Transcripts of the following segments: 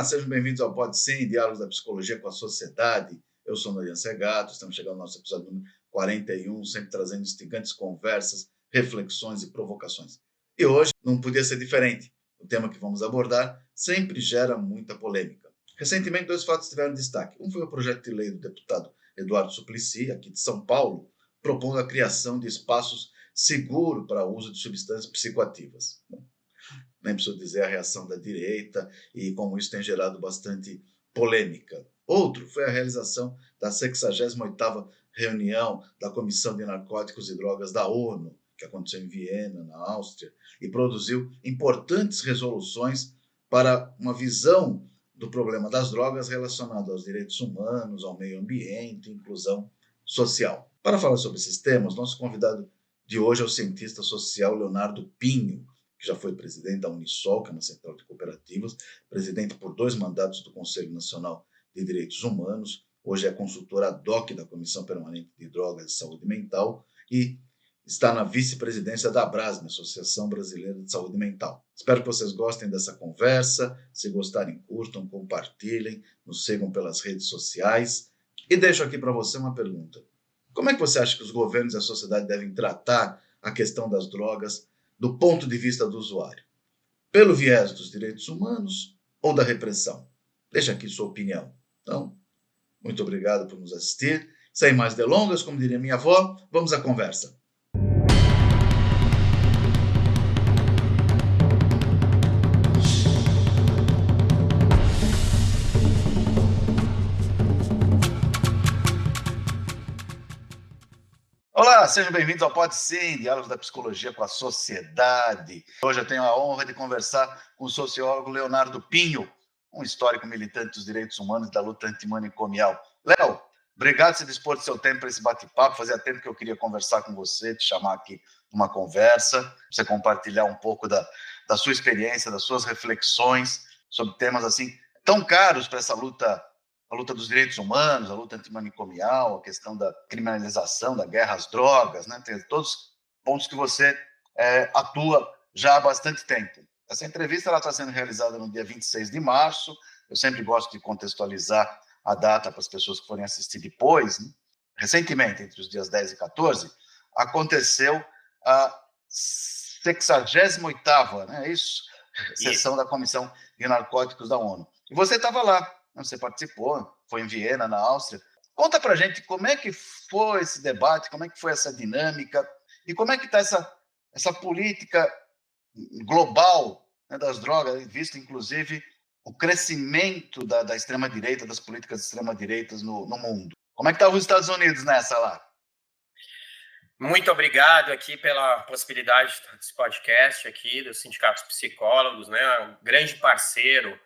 Olá, sejam bem-vindos ao Pode Sim, Diálogos da Psicologia com a Sociedade. Eu sou Norian Segato, estamos chegando ao nosso episódio número 41, sempre trazendo instigantes conversas, reflexões e provocações. E hoje não podia ser diferente. O tema que vamos abordar sempre gera muita polêmica. Recentemente, dois fatos tiveram destaque. Um foi o projeto de lei do deputado Eduardo Suplicy, aqui de São Paulo, propondo a criação de espaços seguros para o uso de substâncias psicoativas. Nem preciso dizer a reação da direita e como isso tem gerado bastante polêmica. Outro foi a realização da 68ª reunião da Comissão de Narcóticos e Drogas da ONU, que aconteceu em Viena, na Áustria, e produziu importantes resoluções para uma visão do problema das drogas relacionado aos direitos humanos, ao meio ambiente, inclusão social. Para falar sobre esses temas, nosso convidado de hoje é o cientista social Leonardo Pinho, que já foi presidente da Unisol, que é uma central de cooperativas, presidente por 2 mandatos do Conselho Nacional de Direitos Humanos, hoje é consultor ad hoc da Comissão Permanente de Drogas e Saúde Mental e está na vice-presidência da ABRASME, Associação Brasileira de Saúde Mental. Espero que vocês gostem dessa conversa. Se gostarem, curtam, compartilhem, nos sigam pelas redes sociais. E deixo aqui para você uma pergunta. Como é que você acha que os governos e a sociedade devem tratar a questão das drogas do ponto de vista do usuário? Pelo viés dos direitos humanos ou da repressão? Deixa aqui sua opinião. Então, muito obrigado por nos assistir. Sem mais delongas, como diria minha avó, vamos à conversa. Olá, sejam bem-vindos ao Pode Sim, Diálogos da Psicologia com a Sociedade. Hoje eu tenho a honra de conversar com o sociólogo Leonardo Pinho, um histórico militante dos direitos humanos e da luta antimanicomial. Léo, obrigado por se dispor do seu tempo para esse bate-papo. Fazia tempo que eu queria conversar com você, te chamar aqui numa conversa, para você compartilhar um pouco da sua experiência, das suas reflexões sobre temas assim tão caros para essa luta, a luta dos direitos humanos, a luta antimanicomial, a questão da criminalização, da guerra às drogas, né? Tem todos os pontos que você atua já há bastante tempo. Essa entrevista está sendo realizada no dia 26 de março. Eu sempre gosto de contextualizar a data para as pessoas que forem assistir depois. Né? Recentemente, entre os dias 10 e 14, aconteceu a 68ª, né? Sessão da Comissão de Narcóticos da ONU. E você estava lá. Você participou, foi em Viena, na Áustria. Conta pra gente como é que foi esse debate, como é que foi essa dinâmica e como é que está essa política global, né, das drogas, visto inclusive o crescimento da extrema-direita, das políticas de extrema-direita no mundo. Como é que estavam os Estados Unidos nessa lá? Muito obrigado aqui pela possibilidade desse podcast aqui, do Sindicato dos Psicólogos, né, um grande parceiro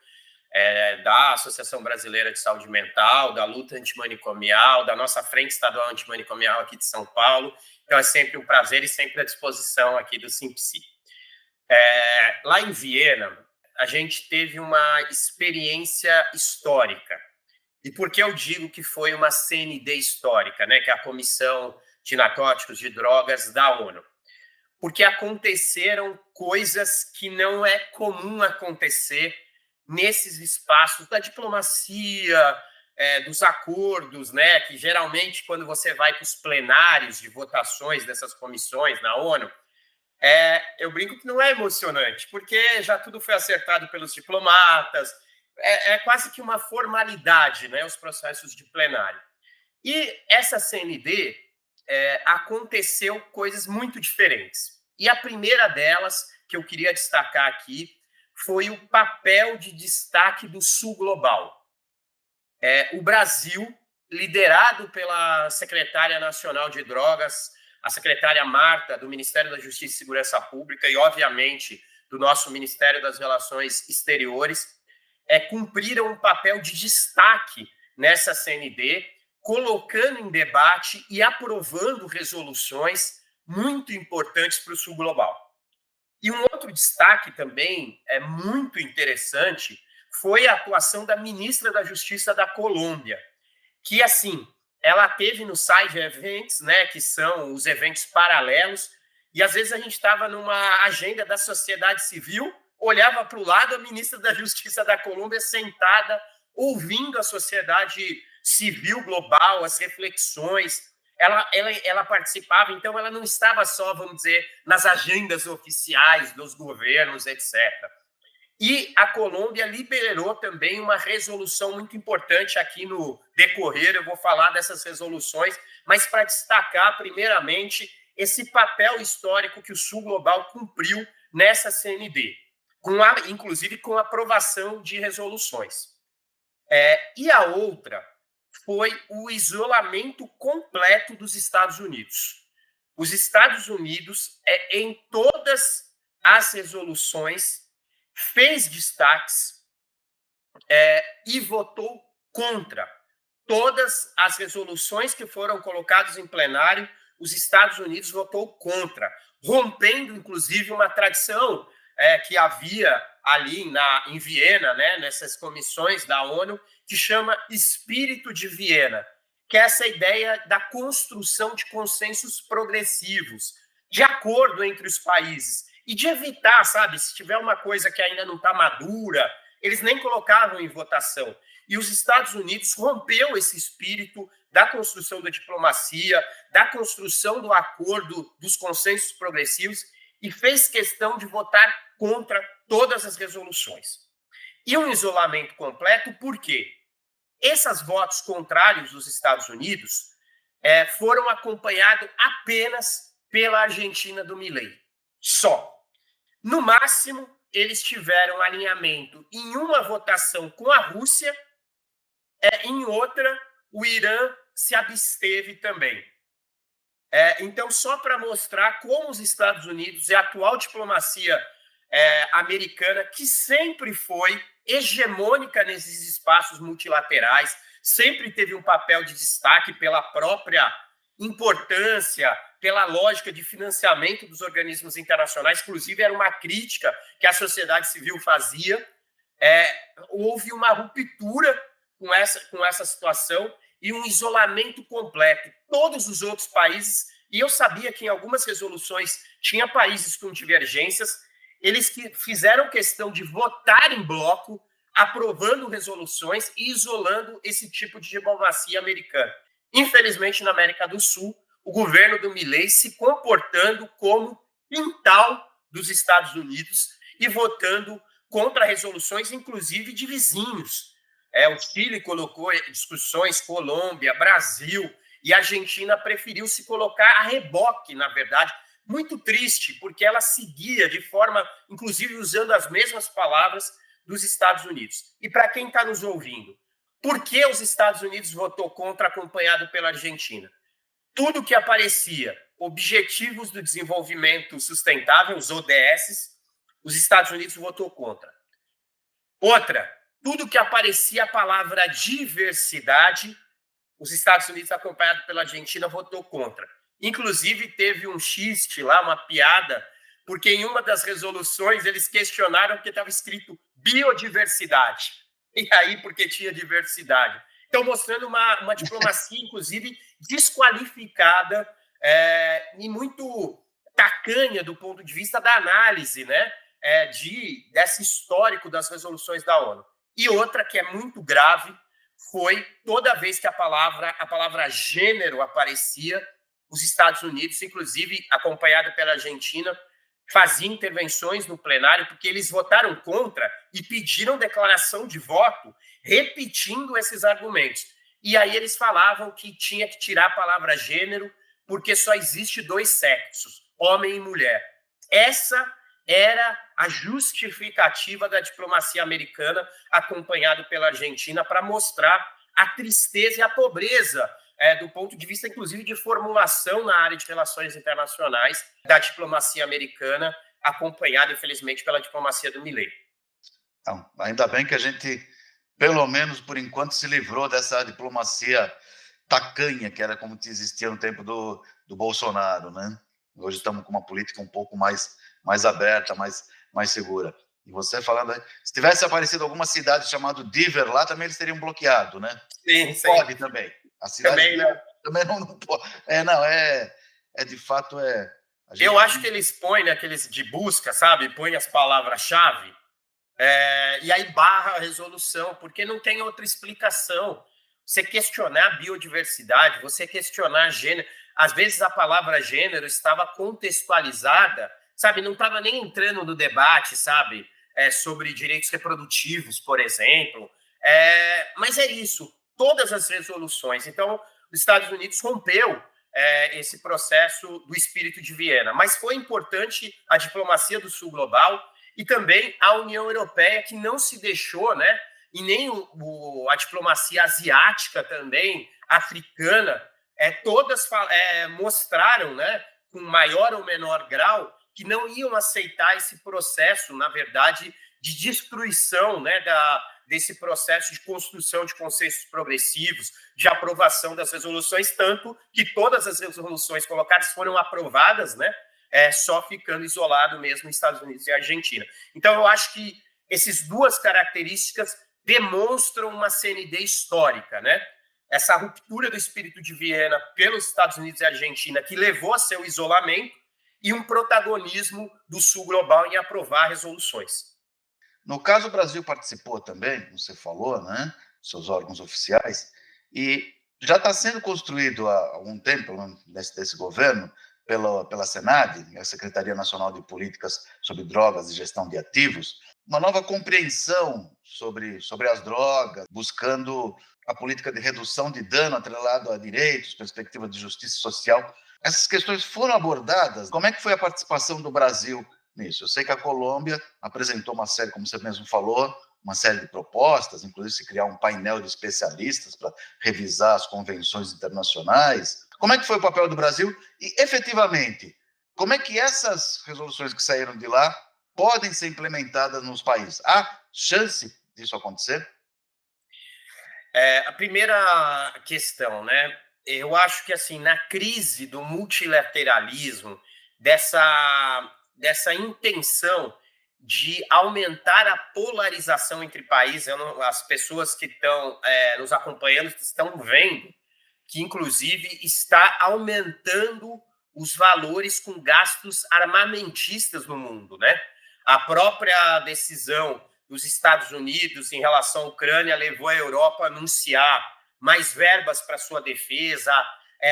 da Associação Brasileira de Saúde Mental, da luta antimanicomial, da nossa Frente Estadual Antimanicomial aqui de São Paulo. Então, é sempre um prazer e sempre à disposição aqui do SIMPSI. Lá em Viena, a gente teve uma experiência histórica. E por que eu digo que foi uma CND histórica, né, que é a Comissão de Narcóticos e Drogas da ONU? Porque aconteceram coisas que não é comum acontecer nesses espaços da diplomacia, dos acordos, né, que geralmente quando você vai para os plenários de votações dessas comissões na ONU, eu brinco que não é emocionante, porque já tudo foi acertado pelos diplomatas, é quase que uma formalidade, né, os processos de plenário. E essa CND aconteceu coisas muito diferentes. E a primeira delas, que eu queria destacar aqui, foi o papel de destaque do Sul Global. O Brasil, liderado pela secretária nacional de drogas, a secretária Marta, do Ministério da Justiça e Segurança Pública e, obviamente, do nosso Ministério das Relações Exteriores, cumpriram um papel de destaque nessa CND, colocando em debate e aprovando resoluções muito importantes para o Sul Global. E um outro destaque também muito interessante foi a atuação da ministra da Justiça da Colômbia, que, assim, ela teve no side events, né, que são os eventos paralelos, e às vezes a gente estava numa agenda da sociedade civil olhava para o lado, a ministra da Justiça da Colômbia sentada, ouvindo a sociedade civil global, as reflexões. Ela participava, então ela não estava só, vamos dizer, nas agendas oficiais dos governos, etc. E a Colômbia liberou também uma resolução muito importante aqui no decorrer, eu vou falar dessas resoluções, mas para destacar, primeiramente, esse papel histórico que o Sul Global cumpriu nessa CND, inclusive com a aprovação de resoluções. E a outra foi o isolamento completo dos Estados Unidos. Os Estados Unidos, em todas as resoluções, fez destaques e votou contra todas as resoluções que foram colocadas em plenário. Os Estados Unidos votou contra, rompendo, inclusive, uma tradição que havia ali em Viena, né, nessas comissões da ONU, que chama Espírito de Viena, que é essa ideia da construção de consensos progressivos, de acordo entre os países, e de evitar, sabe, se tiver uma coisa que ainda não está madura, eles nem colocavam em votação. E os Estados Unidos rompeu esse espírito da construção da diplomacia, da construção do acordo, dos consensos progressivos, e fez questão de votar contra todas as resoluções. E um isolamento completo, por quê? Esses votos contrários dos Estados Unidos foram acompanhados apenas pela Argentina do Milei. Só. No máximo, eles tiveram alinhamento em uma votação com a Rússia, em outra, o Irã se absteve também. Então, só para mostrar como os Estados Unidos e a atual diplomacia americana, que sempre foi hegemônica nesses espaços multilaterais, sempre teve um papel de destaque pela própria importância, pela lógica de financiamento dos organismos internacionais, inclusive era uma crítica que a sociedade civil fazia. Houve uma ruptura com essa situação e um isolamento completo. Todos os outros países, e eu sabia que em algumas resoluções tinha países com divergências, eles que fizeram questão de votar em bloco, aprovando resoluções e isolando esse tipo de diplomacia americana. Infelizmente, na América do Sul, o governo do Milei se comportando como quintal dos Estados Unidos e votando contra resoluções, inclusive de vizinhos. O Chile colocou discussões, Colômbia, Brasil, e a Argentina preferiu se colocar a reboque, na verdade. Muito triste, porque ela seguia de forma, inclusive usando as mesmas palavras dos Estados Unidos. E para quem está nos ouvindo, por que os Estados Unidos votou contra, acompanhado pela Argentina? Tudo que aparecia, Objetivos do Desenvolvimento Sustentável, os ODS, os Estados Unidos votou contra. Outra, tudo que aparecia a palavra diversidade, os Estados Unidos, acompanhado pela Argentina, votou contra. Inclusive, teve um xiste lá, uma piada, porque em uma das resoluções eles questionaram porque estava escrito biodiversidade. E aí, porque tinha diversidade. Então, mostrando uma diplomacia, inclusive, desqualificada e muito tacanha do ponto de vista da análise, né, desse histórico das resoluções da ONU. E outra, que é muito grave, foi toda vez que a palavra gênero aparecia, os Estados Unidos, inclusive acompanhado pela Argentina, faziam intervenções no plenário, porque eles votaram contra e pediram declaração de voto, repetindo esses argumentos. E aí eles falavam que tinha que tirar a palavra gênero, porque só existe dois sexos, homem e mulher. Essa era a justificativa da diplomacia americana, acompanhado pela Argentina, para mostrar a tristeza e a pobreza do ponto de vista, inclusive, de formulação na área de relações internacionais da diplomacia americana, acompanhada, infelizmente, pela diplomacia do Milei. Então, ainda bem que a gente, pelo menos por enquanto, se livrou dessa diplomacia tacanha, que era como existia no tempo do Bolsonaro, né? Hoje estamos com uma política um pouco mais aberta, mais segura. E você falando aí, se tivesse aparecido alguma cidade chamada Diver lá, também eles teriam bloqueado, né? Sim. Pode também. A cidade também não. Também não pode. De fato, Eu acho que eles põem aqueles de busca, sabe? Põem as palavras-chave e aí barra a resolução, porque não tem outra explicação. Você questionar a biodiversidade, você questionar gênero. Às vezes a palavra gênero estava contextualizada, sabe? Não estava nem entrando no debate, sabe? Sobre direitos reprodutivos, por exemplo. Mas é isso, todas as resoluções. Então, os Estados Unidos rompeu esse processo do espírito de Viena. Mas foi importante a diplomacia do Sul global e também a União Europeia, que não se deixou, né? E nem a diplomacia asiática também, africana, todas mostraram, né, com maior ou menor grau, que não iam aceitar esse processo, na verdade, de destruição, né, desse processo de construção de consensos progressivos, de aprovação das resoluções, tanto que todas as resoluções colocadas foram aprovadas, né, só ficando isolado mesmo nos Estados Unidos e Argentina. Então, eu acho que essas duas características demonstram uma CND histórica, né? Essa ruptura do espírito de Viena pelos Estados Unidos e Argentina, que levou a seu isolamento, e um protagonismo do Sul global em aprovar resoluções. No caso, o Brasil participou também, como você falou, né? Seus órgãos oficiais, e já está sendo construído há algum tempo, desse governo, pela Senad, a Secretaria Nacional de Políticas sobre Drogas e Gestão de Ativos, uma nova compreensão sobre as drogas, buscando a política de redução de dano atrelado a direitos, perspectiva de justiça social. Essas questões foram abordadas. Como é que foi a participação do Brasil nisso? Eu sei que a Colômbia apresentou uma série, como você mesmo falou, uma série de propostas, inclusive se criar um painel de especialistas para revisar as convenções internacionais. Como é que foi o papel do Brasil? E, efetivamente, como é que essas resoluções que saíram de lá podem ser implementadas nos países? Há chance disso acontecer? A primeira questão, né? Eu acho que assim, na crise do multilateralismo, dessa intenção de aumentar a polarização entre países, as pessoas que estão nos acompanhando estão vendo que, inclusive, está aumentando os valores com gastos armamentistas no mundo, né? A própria decisão dos Estados Unidos em relação à Ucrânia levou a Europa a anunciar mais verbas para sua defesa,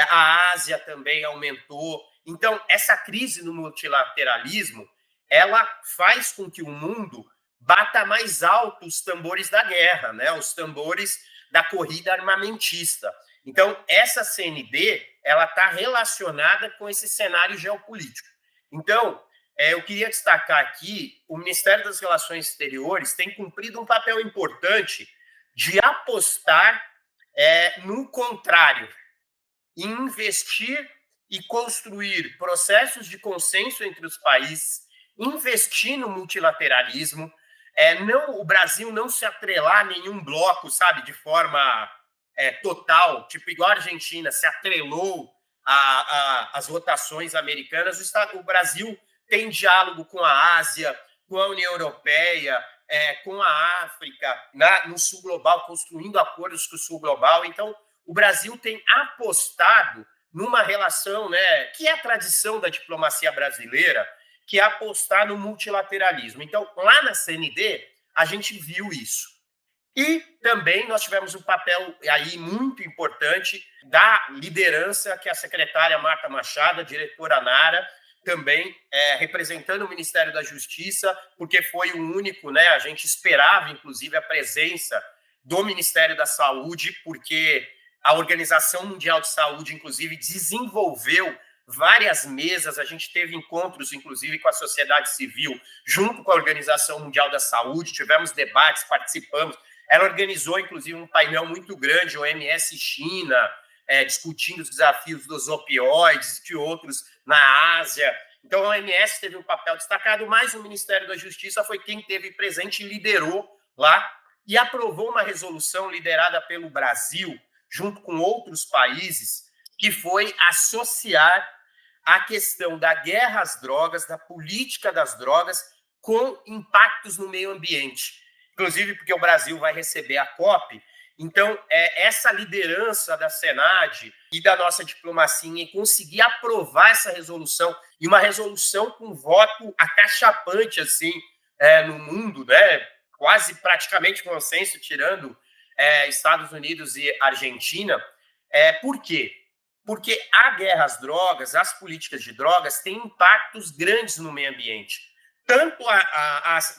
a Ásia também aumentou. Então, essa crise no multilateralismo, ela faz com que o mundo bata mais alto os tambores da guerra, né? Os tambores da corrida armamentista. Então, essa CND, ela está relacionada com esse cenário geopolítico. Então, eu queria destacar aqui, o Ministério das Relações Exteriores tem cumprido um papel importante de apostar no contrário, em investir e construir processos de consenso entre os países, investir no multilateralismo, o Brasil não se atrelar a nenhum bloco, sabe, de forma total, tipo igual a Argentina se atrelou às votações americanas. O Brasil tem diálogo com a Ásia, com a União Europeia, com a África, no Sul Global, construindo acordos com o Sul Global. Então, o Brasil tem apostado numa relação, né, que é a tradição da diplomacia brasileira, que é apostar no multilateralismo. Então, lá na CND, a gente viu isso. E também nós tivemos um papel aí muito importante da liderança que a secretária Marta Machado, a diretora Nara, também representando o Ministério da Justiça, porque foi o único, né? A gente esperava, inclusive, a presença do Ministério da Saúde, porque a Organização Mundial de Saúde, inclusive, desenvolveu várias mesas, a gente teve encontros, inclusive, com a sociedade civil, junto com a Organização Mundial da Saúde, tivemos debates, participamos. Ela organizou, inclusive, um painel muito grande, OMS China, discutindo os desafios dos opioides, de outros na Ásia. Então, a OMS teve um papel destacado, mas o Ministério da Justiça foi quem esteve presente e liderou lá e aprovou uma resolução liderada pelo Brasil, junto com outros países, que foi associar a questão da guerra às drogas, da política das drogas, com impactos no meio ambiente. Inclusive porque o Brasil vai receber a COP, Então, essa liderança da Senad e da nossa diplomacia em conseguir aprovar essa resolução, e uma resolução com voto acachapante, assim, no mundo, né? Quase praticamente consenso, tirando Estados Unidos e Argentina. Por quê? Porque a guerra às drogas, as políticas de drogas, têm impactos grandes no meio ambiente. Tanto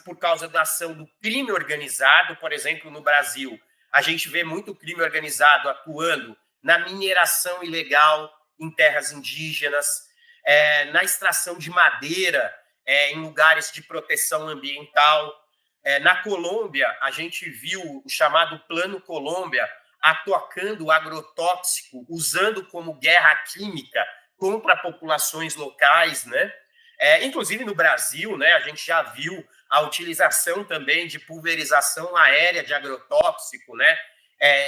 por causa da ação do crime organizado, por exemplo, no Brasil, a gente vê muito crime organizado atuando na mineração ilegal em terras indígenas, na extração de madeira em lugares de proteção ambiental. Na Colômbia, a gente viu o chamado Plano Colômbia atacando o agrotóxico, usando como guerra química contra populações locais, né? Inclusive no Brasil, né, a gente já viu a utilização também de pulverização aérea de agrotóxico, né,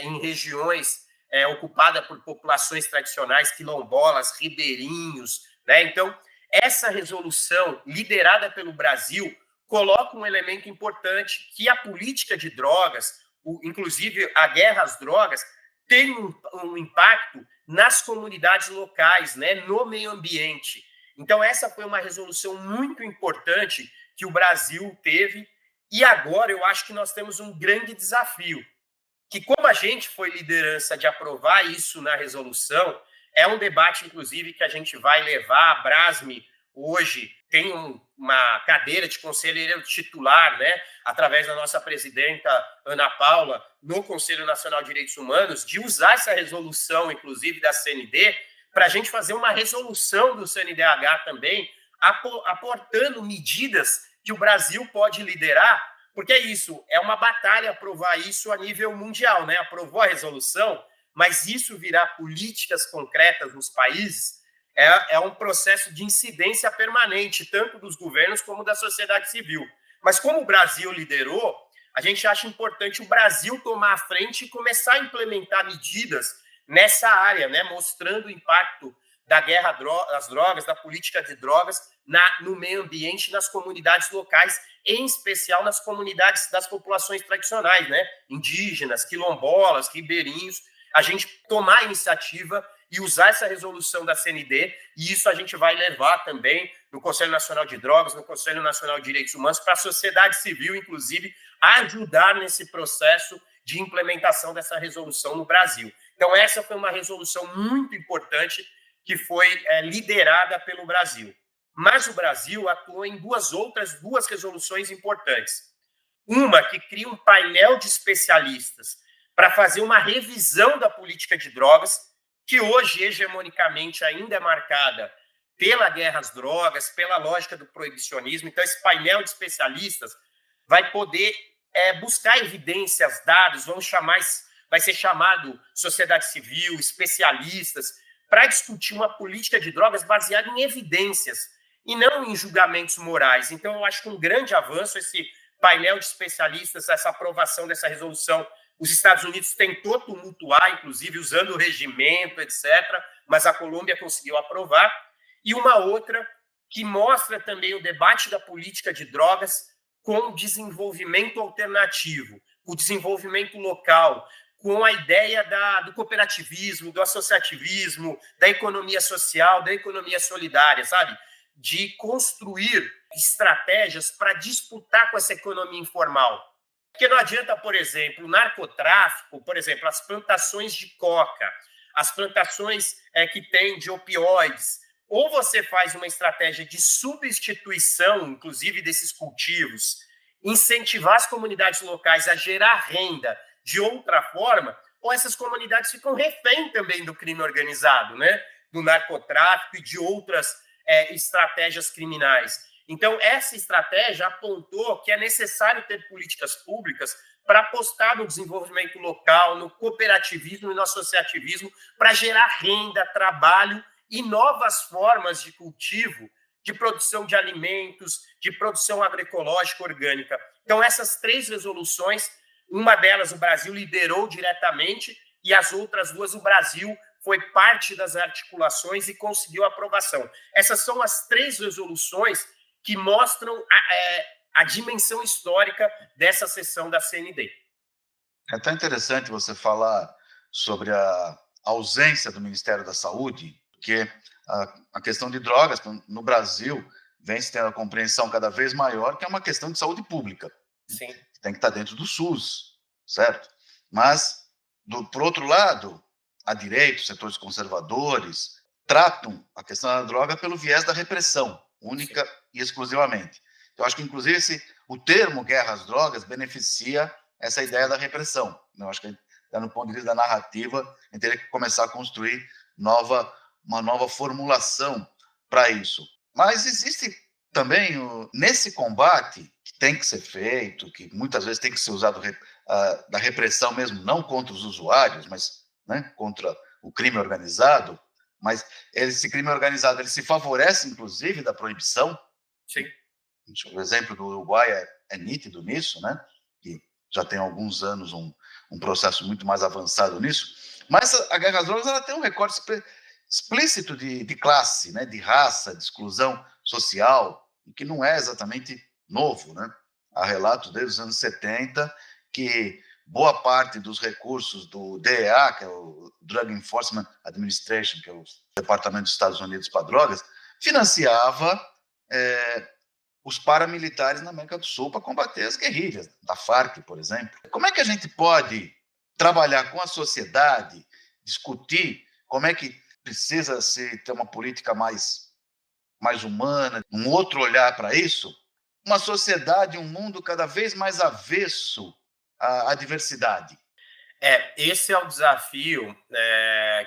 em regiões ocupadas por populações tradicionais, quilombolas, ribeirinhos, né? Então, essa resolução liderada pelo Brasil coloca um elemento importante, que a política de drogas, inclusive a guerra às drogas, tem um impacto nas comunidades locais, né, no meio ambiente. Então, essa foi uma resolução muito importante que o Brasil teve, e agora eu acho que nós temos um grande desafio, que como a gente foi liderança de aprovar isso na resolução, é um debate, inclusive, que a gente vai levar. A Brasme hoje tem uma cadeira de conselheiro titular, né, através da nossa presidenta Ana Paula, no Conselho Nacional de Direitos Humanos, de usar essa resolução, inclusive, da CND, para a gente fazer uma resolução do CNDH também, aportando medidas que o Brasil pode liderar, porque é isso, é uma batalha aprovar isso a nível mundial, né? Aprovou a resolução, mas isso virar políticas concretas nos países é um processo de incidência permanente, tanto dos governos como da sociedade civil. Mas como o Brasil liderou, a gente acha importante o Brasil tomar a frente e começar a implementar medidas nessa área, né? Mostrando o impacto da guerra às drogas, da política de drogas no meio ambiente, nas comunidades locais, em especial nas comunidades das populações tradicionais, né? Indígenas, quilombolas, ribeirinhos. A gente tomar a iniciativa e usar essa resolução da CND, e isso a gente vai levar também no Conselho Nacional de Drogas, no Conselho Nacional de Direitos Humanos, para a sociedade civil, inclusive, ajudar nesse processo de implementação dessa resolução no Brasil. Então, essa foi uma resolução muito importante que foi liderada pelo Brasil. Mas o Brasil atuou em duas resoluções importantes. Uma que cria um painel de especialistas para fazer uma revisão da política de drogas, que hoje, hegemonicamente, ainda é marcada pela guerra às drogas, pela lógica do proibicionismo. Então, esse painel de especialistas vai poder buscar evidências, dados, vai ser chamado sociedade civil, especialistas, para discutir uma política de drogas baseada em evidências e não em julgamentos morais. Então, eu acho que um grande avanço esse painel de especialistas, essa aprovação dessa resolução. Os Estados Unidos tentou tumultuar, inclusive, usando o regimento, etc., mas a Colômbia conseguiu aprovar. E uma outra que mostra também o debate da política de drogas com desenvolvimento alternativo, o desenvolvimento local, com a ideia do cooperativismo, do associativismo, da economia social, da economia solidária, sabe? De construir estratégias para disputar com essa economia informal. Porque não adianta, por exemplo, o narcotráfico, por exemplo, as plantações de coca, as plantações que tem de opioides, ou você faz uma estratégia de substituição, inclusive, desses cultivos, incentivar as comunidades locais a gerar renda de outra forma, ou essas comunidades ficam refém também do crime organizado, né? Do narcotráfico e de outras estratégias criminais. Então, essa estratégia apontou que é necessário ter políticas públicas para apostar no desenvolvimento local, no cooperativismo e no associativismo, para gerar renda, trabalho e novas formas de cultivo, de produção de alimentos, de produção agroecológica orgânica. Então, essas três resoluções, uma delas o Brasil liderou diretamente e as outras duas o Brasil foi parte das articulações e conseguiu aprovação. Essas são as três resoluções que mostram a dimensão histórica dessa sessão da CND. É tão interessante você falar sobre a ausência do Ministério da Saúde, porque a questão de drogas no Brasil vem se tendo a compreensão cada vez maior que é uma questão de saúde pública, Sim, que tem que estar dentro do SUS, certo? Mas, por outro lado, a direita, os setores conservadores, tratam a questão da droga pelo viés da repressão, sim. única e exclusivamente. Eu acho que, inclusive, o termo guerra às drogas beneficia essa ideia da repressão. Eu acho que, no ponto de vista da narrativa, a gente teria que começar a construir uma nova formulação para isso. Mas existe também, nesse combate, que tem que ser feito, que muitas vezes tem que ser usado da repressão mesmo, não contra os usuários, mas, né, contra o crime organizado, mas esse crime organizado ele se favorece, inclusive, da proibição. Sim. O exemplo do Uruguai é nítido nisso, né? Que já tem alguns anos um processo muito mais avançado nisso. Mas a guerra às drogas ela tem um recorte explícito de classe, né? De raça, de exclusão social, que não é exatamente novo, né? Há relatos desde os anos 70 que boa parte dos recursos do DEA, que é o Drug Enforcement Administration, que é o Departamento dos Estados Unidos para Drogas, financiava os paramilitares na América do Sul para combater as guerrilhas, da Farc, por exemplo. Como é que a gente pode trabalhar com a sociedade, discutir como é que precisa se ter uma política mais humana, um outro olhar para isso? Uma sociedade, um mundo cada vez mais avesso à diversidade. Esse é o desafio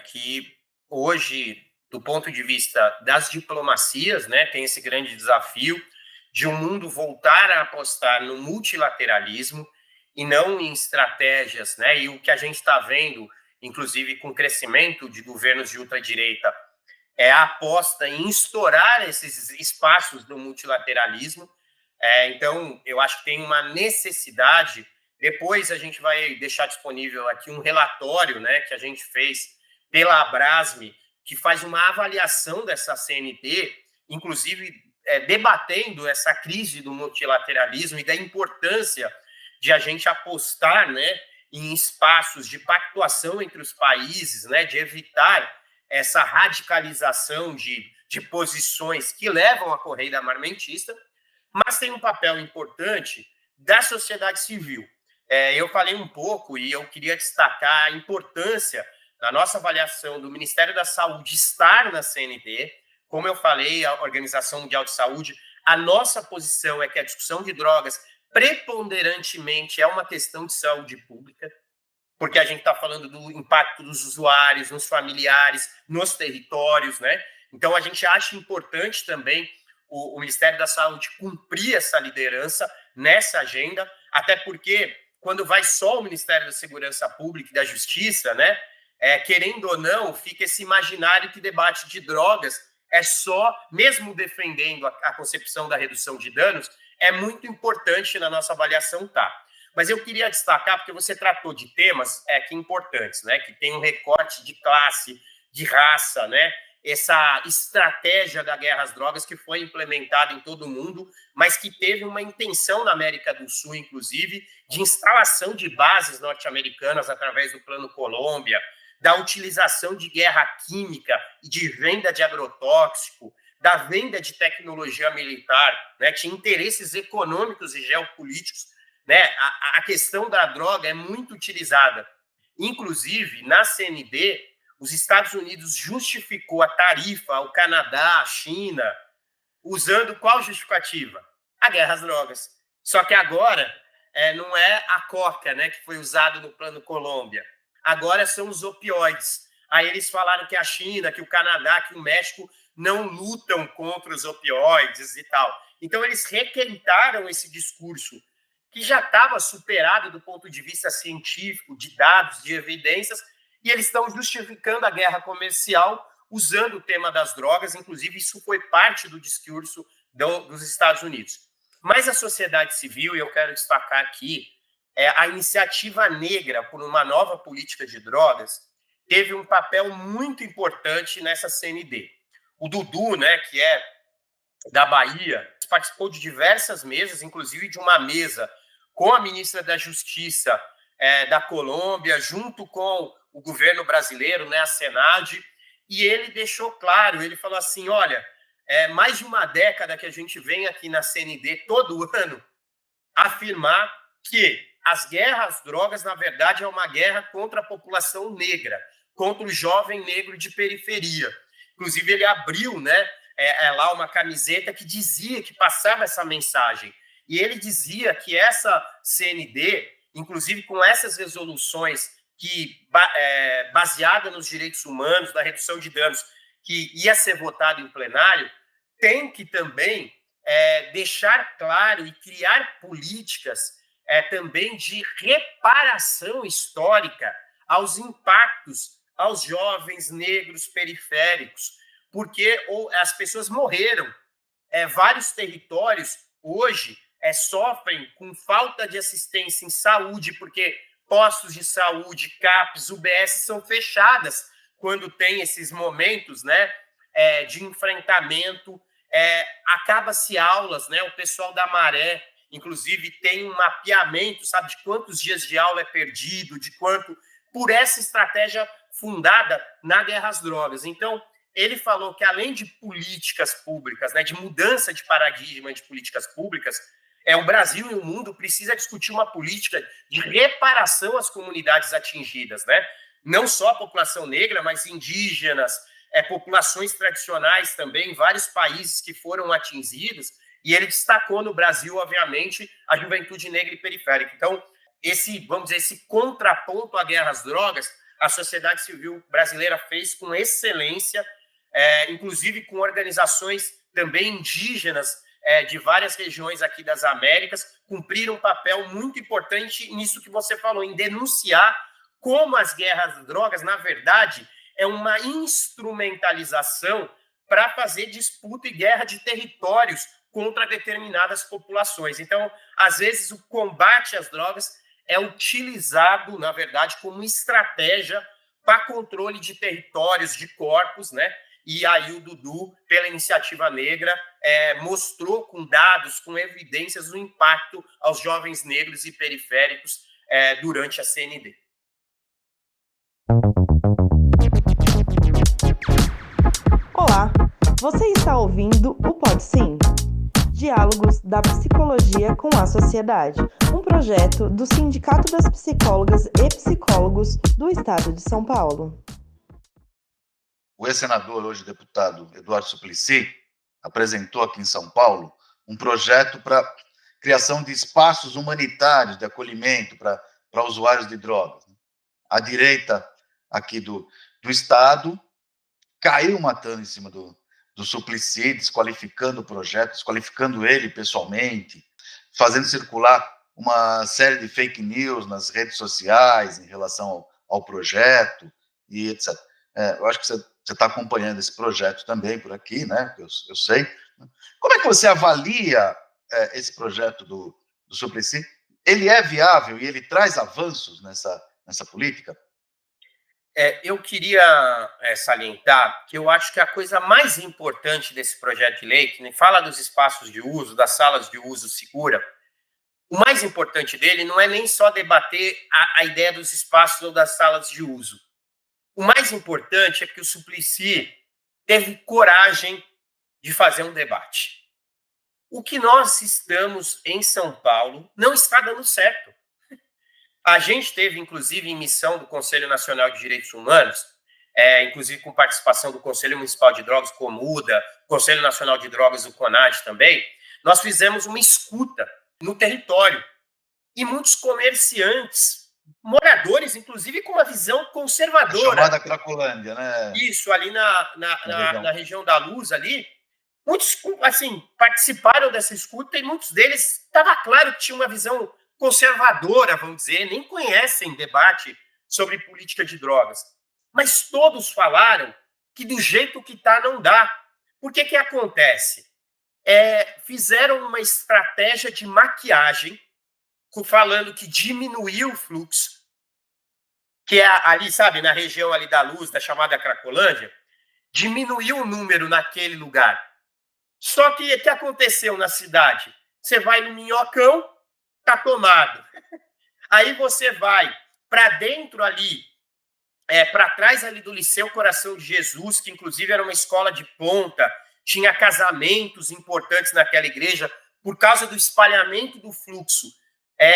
que hoje, do ponto de vista das diplomacias, né, tem esse grande desafio de um mundo voltar a apostar no multilateralismo e não em estratégias, né? E o que a gente está vendo, inclusive com o crescimento de governos de ultradireita, é a aposta em estourar esses espaços do multilateralismo. Então, eu acho que tem uma necessidade. Depois a gente vai deixar disponível aqui um relatório, né, que a gente fez pela Abrasme, que faz uma avaliação dessa CNT, inclusive debatendo essa crise do multilateralismo e da importância de a gente apostar, né, em espaços de pactuação entre os países, né, de evitar essa radicalização de posições que levam à corrida armamentista, mas tem um papel importante da sociedade civil. Eu falei um pouco e eu queria destacar a importância da nossa avaliação do Ministério da Saúde estar na CNT. Como eu falei, a Organização Mundial de Saúde, a nossa posição é que a discussão de drogas preponderantemente é uma questão de saúde pública, porque a gente está falando do impacto dos usuários, nos familiares, nos territórios, né? Então, a gente acha importante também o Ministério da Saúde cumprir essa liderança nessa agenda, até porque, quando vai só o Ministério da Segurança Pública e da Justiça, né? Querendo ou não, fica esse imaginário que debate de drogas é só, mesmo defendendo a concepção da redução de danos, é muito importante na nossa avaliação, tá? Mas eu queria destacar, porque você tratou de temas que importantes, né? Que tem um recorte de classe, de raça, né? Essa estratégia da guerra às drogas que foi implementada em todo o mundo, mas que teve uma intenção na América do Sul, inclusive, de instalação de bases norte-americanas através do Plano Colômbia, da utilização de guerra química e de venda de agrotóxico, da venda de tecnologia militar, né? Tinha interesses econômicos e geopolíticos, né? A questão da droga é muito utilizada. Inclusive, na CND, os Estados Unidos justificou a tarifa ao Canadá, à China, usando qual justificativa? A guerra às drogas. Só que agora não é a coca, né, que foi usado no Plano Colômbia. Agora são os opioides. Aí eles falaram que a China, que o Canadá, que o México não lutam contra os opioides e tal. Então, eles requentaram esse discurso que já estava superado do ponto de vista científico, de dados, de evidências, e eles estão justificando a guerra comercial usando o tema das drogas, inclusive isso foi parte do discurso dos Estados Unidos. Mas a sociedade civil, e eu quero destacar aqui, a Iniciativa Negra por uma Nova Política de Drogas, teve um papel muito importante nessa CND. O Dudu, né, que é da Bahia, participou de diversas mesas, inclusive de uma mesa com a ministra da Justiça da Colômbia, junto com o governo brasileiro, né, a Senad, e ele deixou claro, ele falou assim, olha, mais de uma década que a gente vem aqui na CND todo ano afirmar que as guerras às drogas, na verdade, é uma guerra contra a população negra, contra o jovem negro de periferia. Inclusive, ele abriu, né, lá uma camiseta que dizia, que passava essa mensagem. E ele dizia que essa CND, inclusive com essas resoluções que, baseada nos direitos humanos, na redução de danos, que ia ser votado em plenário, tem que também deixar claro e criar políticas também de reparação histórica aos impactos aos jovens negros periféricos, porque as pessoas morreram. Vários territórios hoje sofrem com falta de assistência em saúde, porque postos de saúde, CAPs, UBS são fechadas quando tem esses momentos, né, de enfrentamento. Acaba-se aulas, né? O pessoal da Maré, inclusive, tem um mapeamento, sabe, de quantos dias de aula é perdido, de quanto, por essa estratégia fundada na guerra às drogas. Então, ele falou que, além de políticas públicas, né, de mudança de paradigma de políticas públicas, o Brasil e o mundo precisa discutir uma política de reparação às comunidades atingidas, né? Não só a população negra, mas indígenas, populações tradicionais também, vários países que foram atingidos, e ele destacou no Brasil, obviamente, a juventude negra e periférica. Então, vamos dizer, esse contraponto à guerra às drogas, a sociedade civil brasileira fez com excelência, inclusive com organizações também indígenas de várias regiões aqui das Américas, cumpriram um papel muito importante nisso que você falou, em denunciar como as guerras às drogas, na verdade, é uma instrumentalização para fazer disputa e guerra de territórios contra determinadas populações. Então, às vezes, o combate às drogas é utilizado, na verdade, como estratégia para controle de territórios, de corpos, né? E aí o Dudu, pela Iniciativa Negra, mostrou com dados, com evidências, o impacto aos jovens negros e periféricos durante a CND. Olá, você está ouvindo o Pode Sim, Diálogos da Psicologia com a Sociedade, um projeto do Sindicato das Psicólogas e Psicólogos do Estado de São Paulo. O ex-senador, hoje deputado Eduardo Suplicy, apresentou aqui em São Paulo um projeto para criação de espaços humanitários de acolhimento para usuários de drogas. A direita aqui do Estado caiu matando em cima do Suplicy, desqualificando o projeto, desqualificando ele pessoalmente, fazendo circular uma série de fake news nas redes sociais em relação ao projeto e etc. Eu acho que você está acompanhando esse projeto também por aqui, né? Eu sei. Como é que você avalia esse projeto do Suplicy? Ele é viável e ele traz avanços nessa política? Eu queria salientar que eu acho que a coisa mais importante desse projeto de lei, que fala dos espaços de uso, das salas de uso segura, o mais importante dele não é nem só debater a ideia dos espaços ou das salas de uso. O mais importante é que o Suplicy teve coragem de fazer um debate. O que nós estamos em São Paulo não está dando certo. A gente teve, inclusive, em missão do Conselho Nacional de Direitos Humanos, inclusive com participação do Conselho Municipal de Drogas, Comuda, Conselho Nacional de Drogas, o CONAD também, nós fizemos uma escuta no território. E muitos comerciantes, moradores, inclusive, com uma visão conservadora. A chamada Cracolândia, né? Isso, ali na região da Luz, ali, muitos, assim, participaram dessa escuta e muitos deles, estava claro que tinham uma visão conservadora, vamos dizer, nem conhecem debate sobre política de drogas. Mas todos falaram que do jeito que está não dá. Por que acontece? Fizeram uma estratégia de maquiagem, falando que diminuiu o fluxo, que é ali, sabe, na região ali da Luz, da chamada Cracolândia, diminuiu o número naquele lugar. Só que o que aconteceu na cidade? Você vai no Minhocão, tá tomado. Aí você vai para dentro ali, para trás ali do Liceu Coração de Jesus, que inclusive era uma escola de ponta, tinha casamentos importantes naquela igreja, por causa do espalhamento do fluxo.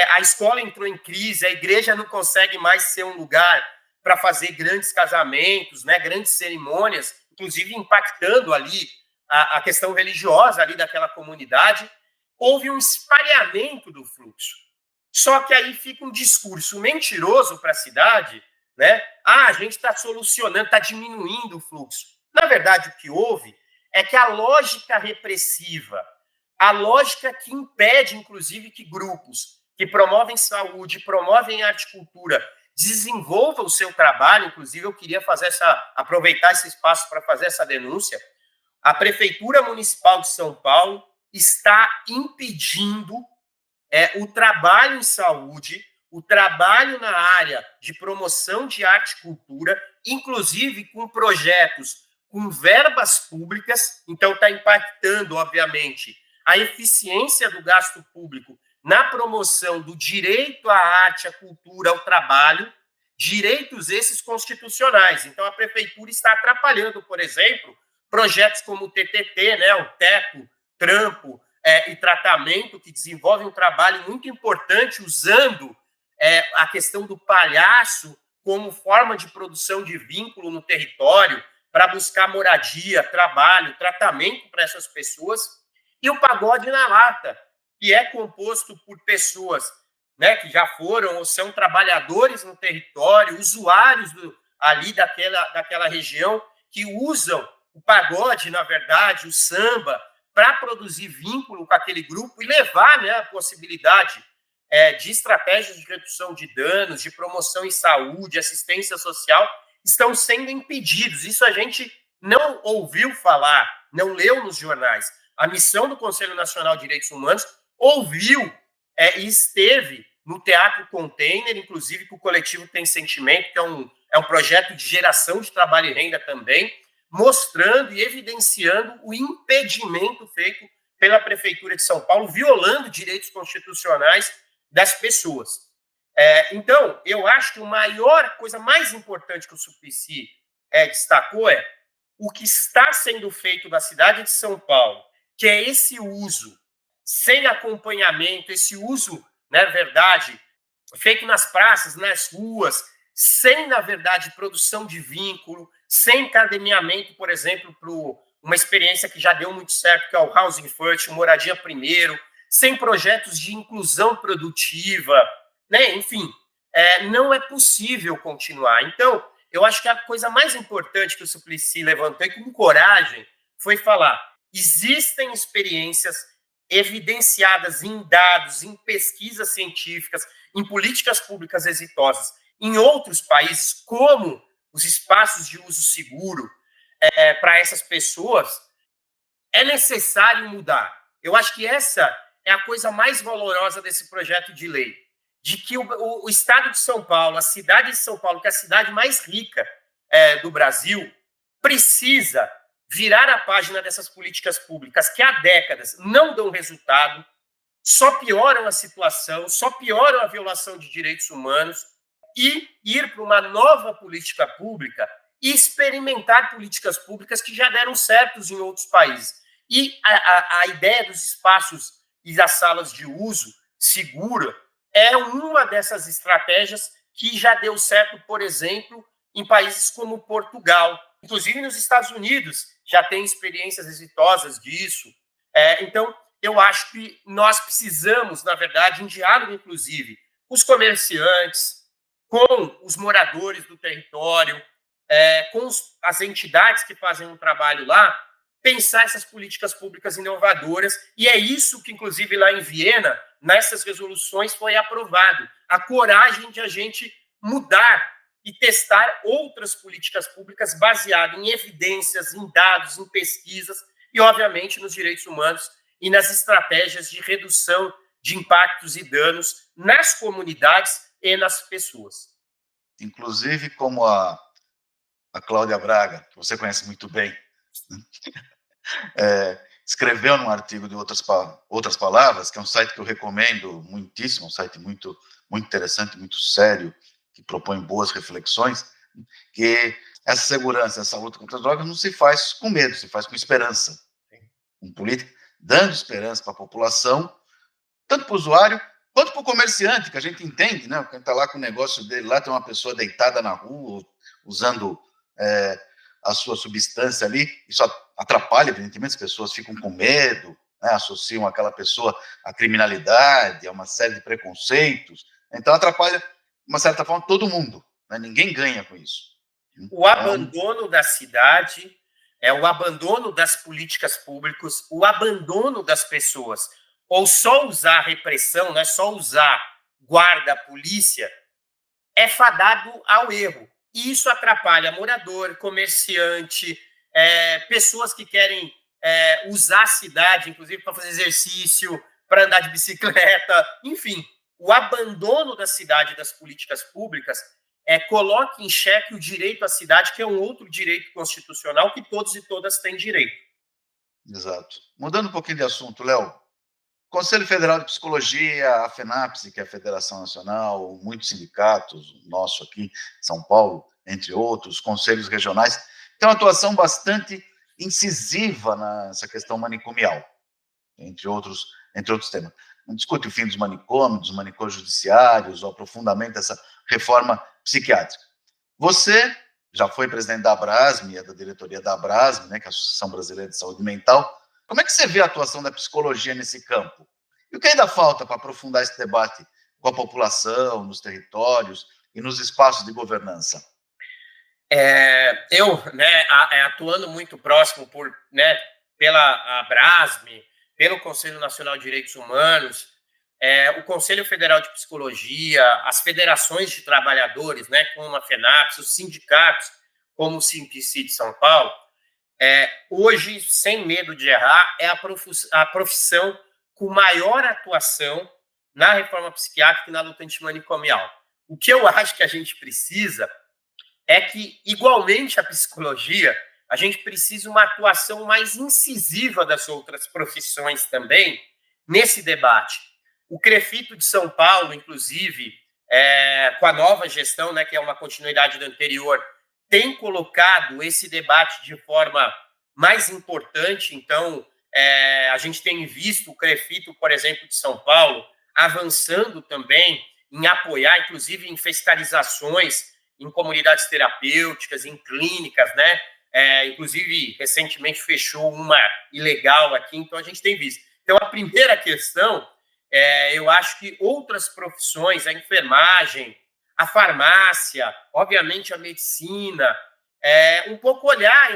A escola entrou em crise, a igreja não consegue mais ser um lugar para fazer grandes casamentos, né, grandes cerimônias, inclusive impactando ali a questão religiosa ali daquela comunidade. Houve um espalhamento do fluxo. Só que aí fica um discurso mentiroso para a cidade, né? A gente está solucionando, está diminuindo o fluxo. Na verdade, o que houve é que a lógica repressiva, a lógica que impede, inclusive, que grupos que promovem saúde, promovem arte e cultura, desenvolvam o seu trabalho, inclusive eu queria aproveitar esse espaço para fazer essa denúncia. A Prefeitura Municipal de São Paulo está impedindo o trabalho em saúde, o trabalho na área de promoção de arte e cultura, inclusive com projetos com verbas públicas, então está impactando, obviamente, a eficiência do gasto público na promoção do direito à arte, à cultura, ao trabalho, direitos esses constitucionais. Então, a prefeitura está atrapalhando, por exemplo, projetos como o TTT, né, o Teto, Trampo e Tratamento, que desenvolvem um trabalho muito importante usando a questão do palhaço como forma de produção de vínculo no território para buscar moradia, trabalho, tratamento para essas pessoas. E o Pagode na Lata, que é composto por pessoas, né, que já foram ou são trabalhadores no território, usuários ali daquela região, que usam o pagode, na verdade, o samba, para produzir vínculo com aquele grupo e levar, né, a possibilidade de estratégias de redução de danos, de promoção em saúde, assistência social, estão sendo impedidos. Isso a gente não ouviu falar, não leu nos jornais. A missão do Conselho Nacional de Direitos Humanos ouviu e esteve no Teatro Container, inclusive com o coletivo Tem Sentimento, que é um projeto de geração de trabalho e renda também, mostrando e evidenciando o impedimento feito pela Prefeitura de São Paulo, violando direitos constitucionais das pessoas. Então, eu acho que a coisa mais importante que o Suplicy destacou é o que está sendo feito da cidade de São Paulo, que é esse uso sem acompanhamento, esse uso, na verdade, feito nas praças, nas ruas, sem, na verdade, produção de vínculo, sem encaminhamento, por exemplo, para uma experiência que já deu muito certo, que é o Housing First, Moradia Primeiro, sem projetos de inclusão produtiva, né? Enfim, não é possível continuar. Então, eu acho que a coisa mais importante que o Suplicy levantou e com coragem foi falar: existem experiências evidenciadas em dados, em pesquisas científicas, em políticas públicas exitosas em outros países, como os espaços de uso seguro para essas pessoas. É necessário mudar. Eu acho que essa é a coisa mais valorosa desse projeto de lei, de que o Estado de São Paulo, a cidade de São Paulo, que é a cidade mais rica do Brasil, precisa virar a página dessas políticas públicas que há décadas não dão resultado, só pioram a situação, só pioram a violação de direitos humanos, e ir para uma nova política pública e experimentar políticas públicas que já deram certos em outros países. E a ideia dos espaços e das salas de uso segura é uma dessas estratégias que já deu certo, por exemplo, em países como Portugal. Inclusive nos Estados Unidos já tem experiências exitosas disso. Então, eu acho que nós precisamos, na verdade, em diálogo, inclusive, com os comerciantes, com os moradores do território, com as entidades que fazem um trabalho lá, pensar essas políticas públicas inovadoras, e é isso que, inclusive, lá em Viena, nessas resoluções foi aprovado, a coragem de a gente mudar e testar outras políticas públicas baseadas em evidências, em dados, em pesquisas e, obviamente, nos direitos humanos e nas estratégias de redução de impactos e danos nas comunidades e nas pessoas. Inclusive, como a Cláudia Braga, que você conhece muito bem, escreveu num artigo de outras palavras, que é um site que eu recomendo muitíssimo, um site muito, muito interessante, muito sério, que propõe boas reflexões, que essa segurança, essa luta contra as drogas não se faz com medo, se faz com esperança. Com política dando esperança para a população, tanto para o usuário quanto para o comerciante, que a gente entende, né? Quem está lá com o negócio dele, lá tem uma pessoa deitada na rua, usando a sua substância ali, isso atrapalha, evidentemente, as pessoas ficam com medo, né? Associam aquela pessoa à criminalidade, a uma série de preconceitos, então atrapalha, de uma certa forma, todo mundo, né? Ninguém ganha com isso. O abandono da cidade, o abandono das políticas públicas, o abandono das pessoas, ou só usar repressão, não é só usar guarda, polícia, é fadado ao erro. E isso atrapalha morador, comerciante, pessoas que querem usar a cidade, inclusive para fazer exercício, para andar de bicicleta, enfim. O abandono da cidade e das políticas públicas coloca em xeque o direito à cidade, que é um outro direito constitucional que todos e todas têm direito. Exato. Mudando um pouquinho de assunto, Léo, Conselho Federal de Psicologia, a FENAPSE, que é a Federação Nacional, muitos sindicatos, o nosso aqui, São Paulo, entre outros, conselhos regionais, tem uma atuação bastante incisiva nessa questão manicomial, entre outros temas. Não discute o fim dos manicômios judiciários, o aprofundamento dessa reforma psiquiátrica. Você já foi presidente da Abrasme, é da diretoria da Abrasme, né, que é a Associação Brasileira de Saúde Mental. Como é que você vê a atuação da psicologia nesse campo? E o que ainda falta para aprofundar esse debate com a população, nos territórios e nos espaços de governança? Eu, atuando muito próximo pela Abrasme, pelo Conselho Nacional de Direitos Humanos, o Conselho Federal de Psicologia, as federações de trabalhadores, né, como a FENAPSE, os sindicatos, como o SIMPC de São Paulo, hoje, sem medo de errar, é a profissão com maior atuação na reforma psiquiátrica e na luta antimanicomial. O que eu acho que a gente precisa é que, igualmente a psicologia, a gente precisa uma atuação mais incisiva das outras profissões também nesse debate. O CREFITO de São Paulo, inclusive, com a nova gestão, né, que é uma continuidade da anterior, tem colocado esse debate de forma mais importante. Então, a gente tem visto o CREFITO, por exemplo, de São Paulo, avançando também em apoiar, inclusive em fiscalizações em comunidades terapêuticas, em clínicas, né? Inclusive, recentemente fechou uma ilegal aqui, então a gente tem visto. Então, a primeira questão, eu acho que outras profissões, a enfermagem, a farmácia, obviamente a medicina, um pouco olhar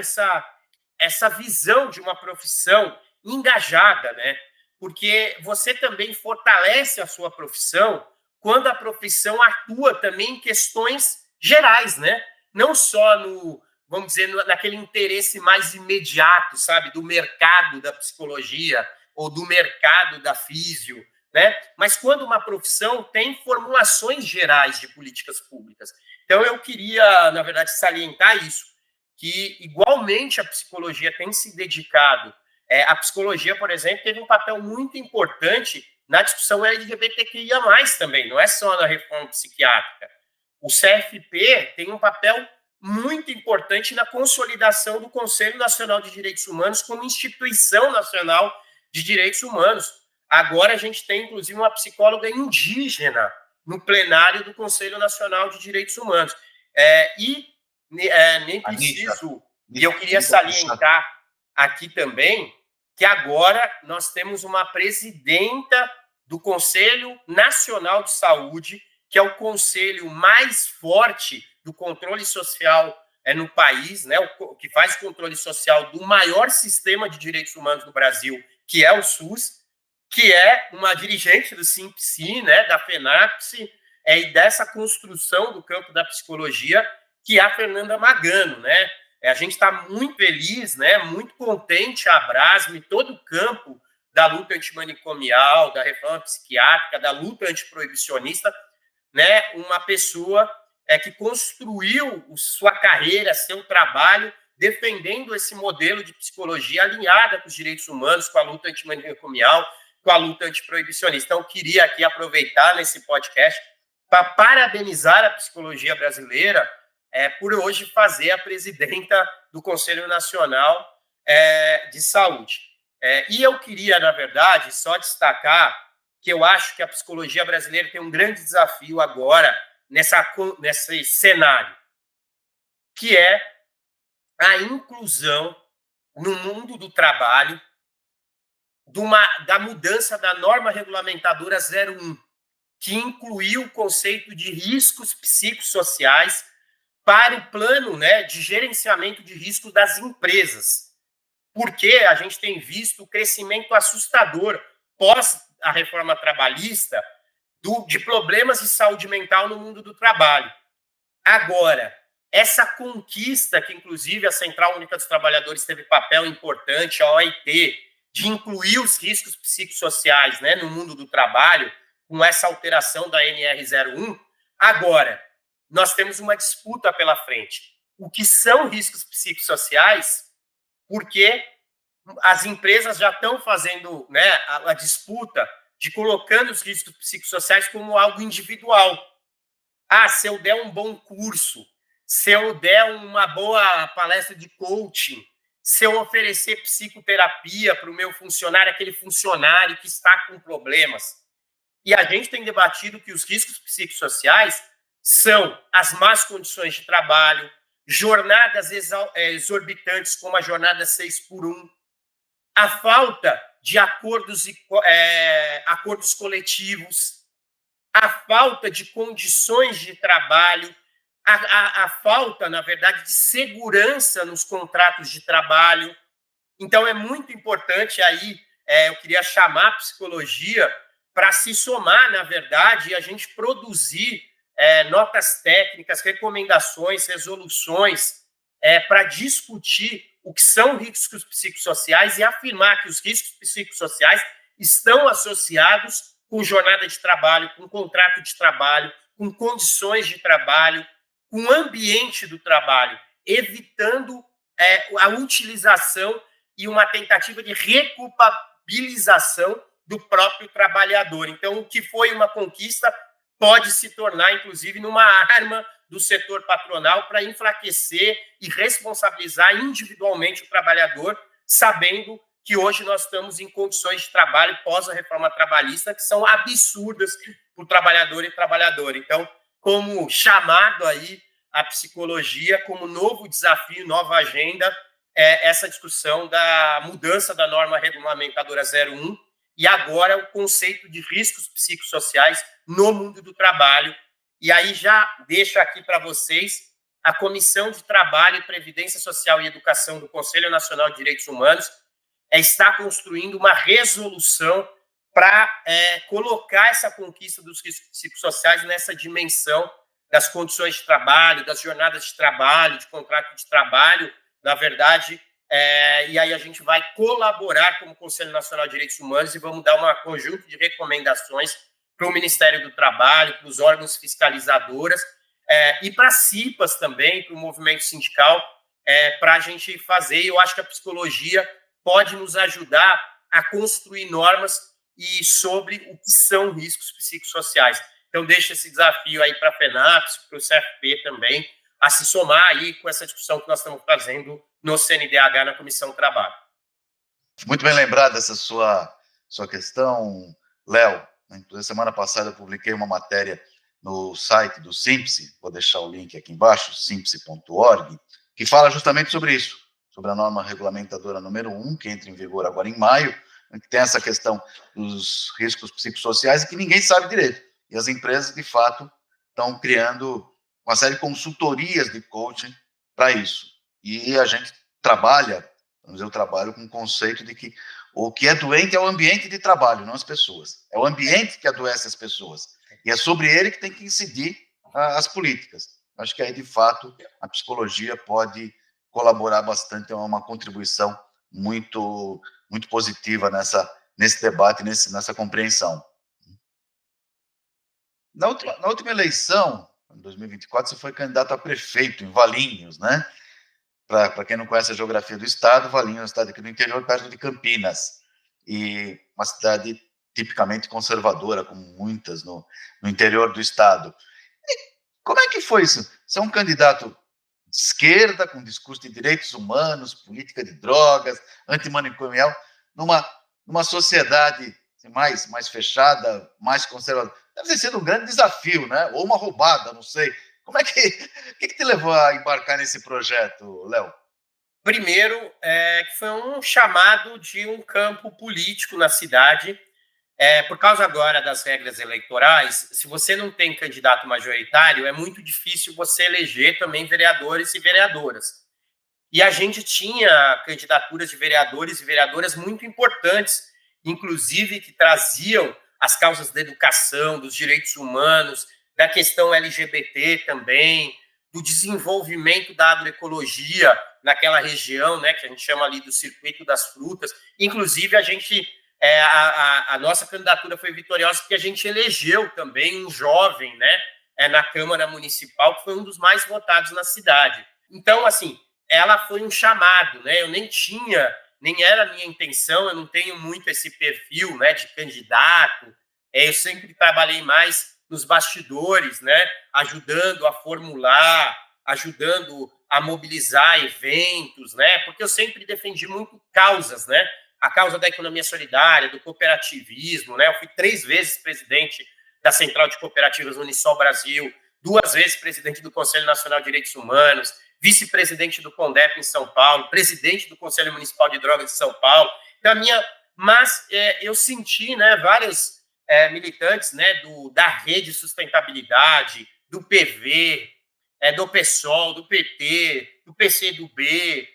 essa visão de uma profissão engajada, né? Porque você também fortalece a sua profissão quando a profissão atua também em questões gerais, né? Não só vamos dizer, naquele interesse mais imediato, sabe, do mercado da psicologia ou do mercado da físio, né? Mas quando uma profissão tem formulações gerais de políticas públicas. Então, eu queria, na verdade, salientar isso, que igualmente a psicologia tem se dedicado. A psicologia, por exemplo, teve um papel muito importante na discussão LGBTQIA+, também, não é só na reforma psiquiátrica. O CFP tem um papel muito importante na consolidação do Conselho Nacional de Direitos Humanos como instituição nacional de direitos humanos. Agora a gente tem, inclusive, uma psicóloga indígena no plenário do Conselho Nacional de Direitos Humanos. Nem preciso, e eu queria salientar aqui também, que agora nós temos uma presidenta do Conselho Nacional de Saúde, que é o conselho mais forte do controle social no país, né, que faz controle social do maior sistema de direitos humanos no Brasil, que é o SUS, que é uma dirigente do SIMPC, né, da FENAPSE, e dessa construção do campo da psicologia, que é a Fernanda Magano, né? A gente está muito feliz, né, muito contente, a Abrasme, todo o campo da luta antimanicomial, da reforma psiquiátrica, da luta antiproibicionista, né, uma pessoa que construiu sua carreira, seu trabalho defendendo esse modelo de psicologia alinhada com os direitos humanos, com a luta antimanicomial, com a luta antiproibicionista. Então, eu queria aqui aproveitar nesse podcast para parabenizar a psicologia brasileira por hoje fazer a presidenta do Conselho Nacional de Saúde. E eu queria, na verdade, só destacar que eu acho que a psicologia brasileira tem um grande desafio agora nesse cenário, que é a inclusão no mundo do trabalho da mudança da norma regulamentadora 01, que incluiu o conceito de riscos psicossociais para o plano, de gerenciamento de risco das empresas. Porque a gente tem visto o crescimento assustador pós a reforma trabalhista de problemas de saúde mental no mundo do trabalho. Agora, essa conquista que, inclusive, a Central Única dos Trabalhadores teve papel importante, a OIT, de incluir os riscos psicossociais, no mundo do trabalho, com essa alteração da NR01, agora, nós temos uma disputa pela frente. O que são riscos psicossociais? Porque as empresas já estão fazendo a disputa de colocando os riscos psicossociais como algo individual. Se eu der um bom curso, se eu der uma boa palestra de coaching, se eu oferecer psicoterapia para o meu funcionário, aquele funcionário que está com problemas. E a gente tem debatido que os riscos psicossociais são as más condições de trabalho, jornadas exorbitantes como a jornada 6x1, a falta de acordos coletivos, a falta de condições de trabalho, a falta, na verdade, de segurança nos contratos de trabalho. Então, é muito importante aí, eu queria chamar a psicologia para se somar, na verdade, e a gente produzir notas técnicas, recomendações, resoluções, para discutir o que são riscos psicossociais e afirmar que os riscos psicossociais estão associados com jornada de trabalho, com contrato de trabalho, com condições de trabalho, com o ambiente do trabalho, evitando a utilização e uma tentativa de reculpabilização do próprio trabalhador. Então, o que foi uma conquista pode se tornar, inclusive, numa arma do setor patronal para enfraquecer e responsabilizar individualmente o trabalhador, sabendo que hoje nós estamos em condições de trabalho pós a reforma trabalhista que são absurdas para o trabalhador e trabalhadora. Então, como chamado aí a psicologia, como novo desafio, nova agenda, essa discussão da mudança da norma regulamentadora 01 e agora o conceito de riscos psicossociais no mundo do trabalho. E aí já deixo aqui para vocês a Comissão de Trabalho, Previdência Social e Educação do Conselho Nacional de Direitos Humanos está construindo uma resolução para colocar essa conquista dos riscos psicossociais nessa dimensão das condições de trabalho, das jornadas de trabalho, de contrato de trabalho, na verdade, e aí a gente vai colaborar como Conselho Nacional de Direitos Humanos e vamos dar um conjunto de recomendações para o Ministério do Trabalho, para os órgãos fiscalizadores e para as CIPAs também, para o movimento sindical, para a gente fazer. Eu acho que a psicologia pode nos ajudar a construir normas e sobre o que são riscos psicossociais. Então, deixo esse desafio aí para a FENAPS, para o CFP também, a se somar aí com essa discussão que nós estamos fazendo no CNDH, na Comissão do Trabalho. Muito bem lembrada essa sua questão, Léo. Semana passada eu publiquei uma matéria no site do SINPSE, vou deixar o link aqui embaixo, simpse.org, que fala justamente sobre isso, sobre a norma regulamentadora número 1, que entra em vigor agora em maio, que tem essa questão dos riscos psicossociais e que ninguém sabe direito. E as empresas, de fato, estão criando uma série de consultorias de coaching para isso. E a gente trabalha, eu trabalho com o conceito de que o que é doente é o ambiente de trabalho, não as pessoas. É o ambiente que adoece as pessoas. E é sobre ele que tem que incidir as políticas. Acho que aí, de fato, a psicologia pode colaborar bastante, é uma contribuição muito, muito positiva nesse debate, nessa compreensão. Na última eleição, em 2024, você foi candidato a prefeito em Valinhos, né? para quem não conhece a geografia do estado, Valinhos é uma cidade aqui do interior, perto de Campinas, e uma cidade tipicamente conservadora, como muitas no interior do estado. E como é que foi isso? Você é um candidato de esquerda, com discurso de direitos humanos, política de drogas, antimanicomial, numa sociedade assim, mais fechada, mais conservadora. Deve ter sido um grande desafio, né? Ou uma roubada, não sei. Como é que te levou a embarcar nesse projeto, Léo? Primeiro, que foi um chamado de um campo político na cidade. Por causa agora das regras eleitorais, se você não tem candidato majoritário, é muito difícil você eleger também vereadores e vereadoras. E a gente tinha candidaturas de vereadores e vereadoras muito importantes, inclusive que traziam as causas da educação, dos direitos humanos, da questão LGBT também, do desenvolvimento da agroecologia naquela região, né, que a gente chama ali do circuito das frutas. Inclusive, a nossa candidatura foi vitoriosa porque a gente elegeu também um jovem, né, na Câmara Municipal, que foi um dos mais votados na cidade. Então, assim, ela foi um chamado, né? Eu nem era a minha intenção, eu não tenho muito esse perfil, né, de candidato. Eu sempre trabalhei mais nos bastidores, né, ajudando a formular, ajudando a mobilizar eventos, né, porque eu sempre defendi muito causas, né, a causa da economia solidária, do cooperativismo, né, eu fui 3 vezes presidente da Central de Cooperativas Unisol Brasil, 2 vezes presidente do Conselho Nacional de Direitos Humanos, vice-presidente do CONDEP em São Paulo, presidente do Conselho Municipal de Drogas de São Paulo. Então, eu senti, né, vários militantes, né, da Rede Sustentabilidade, do PV, do PSOL, do PT, do PCdoB,